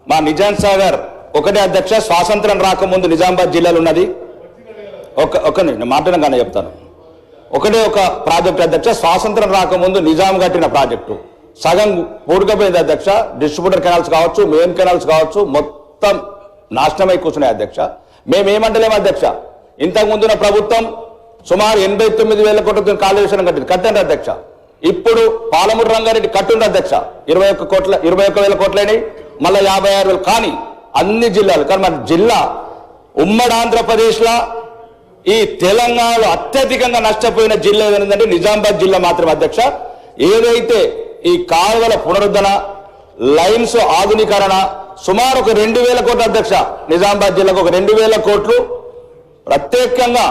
మా నిజాం సాగర్ ఒకటే అధ్యక్ష, స్వాతంత్రం రాకముందు నిజామాబాద్ జిల్లాలో ఉన్నది. ఒక మాటను కానీ చెప్తాను. ఒకటే ఒక ప్రాజెక్టు అధ్యక్ష, స్వాతంత్రం రాకముందు నిజాం కట్టిన ప్రాజెక్టు సగం పూడుకపోయింది అధ్యక్ష. డిస్ట్రిబ్యూటర్ కెనాల్స్ కావచ్చు, మెయిన్ కెనాల్స్ కావచ్చు, మొత్తం నాశనమై కూర్చున్నాయి అధ్యక్ష. మేమేమంటలేము అధ్యక్ష, ఇంతకు ముందున్న ప్రభుత్వం సుమారు 89,000 కోట్లతో కాళేశ్వరం కట్టండి అధ్యక్ష. ఇప్పుడు పాలమూరు రంగారెడ్డి కట్టుండ్రు అధ్యక్ష, 21,000 కోట్లైనవి, మళ్ళీ 56,000. కానీ అన్ని జిల్లాలు, కానీ మన జిల్లా ఉమ్మడి ఆంధ్రప్రదేశ్లో ఈ తెలంగాణలో అత్యధికంగా నష్టపోయిన జిల్లా ఏదంటే నిజామాబాద్ జిల్లా మాత్రమే అధ్యక్ష. ఏదైతే ఈ కాలువల పునరుద్ధరణ, లైన్స్ ఆధునీకరణ సుమారు ఒక 2,000 కోట్ల అధ్యక్ష, నిజామాబాద్ జిల్లాకు ఒక 2,000 కోట్లు. ప్రత్యేకంగా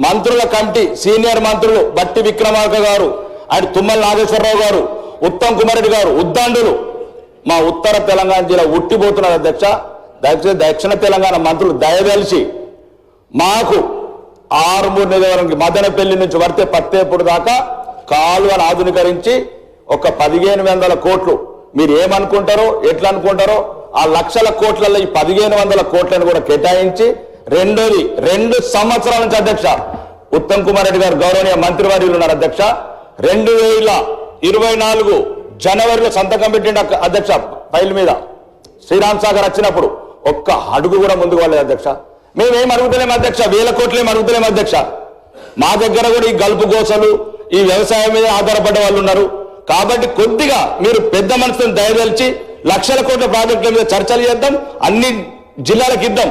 మంత్రుల కమిటీ, సీనియర్ మంత్రులు బట్టి విక్రమార్క గారు, ఆయన తుమ్మల నాగేశ్వరరావు గారు, ఉత్తమ్ కుమార్ రెడ్డి గారు, ఉద్దండులు మా ఉత్తర తెలంగాణ జిల్లా ఉట్టిపోతున్నారు అధ్యక్ష. దయచేసి దక్షిణ తెలంగాణ మంత్రులు దయదలిచి మాకు ఆరుమూరు నియోజకవర్గానికి మదనపల్లి నుంచి వర్తే పత్తేపూడి దాకా కాలువను ఆధునీకరించి ఒక 1,500 కోట్లు, మీరు ఏమనుకుంటారో ఎట్లా అనుకుంటారో ఆ లక్షల కోట్లలో ఈ 1,500 కోట్లను కూడా కేటాయించి, రెండోది 2 సంవత్సరాల నుంచి అధ్యక్ష ఉత్తమ్ కుమార్ రెడ్డి గారు గౌరవనీయ మంత్రివర్యులు ఉన్నారు అధ్యక్ష. 2024 జనవరిలో సంతకం పెట్టిండు అధ్యక్ష ఫైల్ మీద. శ్రీరామ్ సాగర్ వచ్చినప్పుడు ఒక్క అడుగు కూడా ముందుకు వెళ్ళలేదు అధ్యక్ష. మేమేం అడుగుతలేము అధ్యక్ష, 1,000 కోట్లేం అడుగుతలేము అధ్యక్ష. మా దగ్గర కూడా ఈ గల్పు గోసలు, ఈ వ్యవసాయం మీద ఆధారపడే వాళ్ళు ఉన్నారు. కాబట్టి కొద్దిగా మీరు పెద్ద మనసును దయదలిచి లక్షల కోట్ల ప్రాజెక్టుల మీద చర్చలు చేద్దాం, అన్ని జిల్లాలకు ఇద్దాం.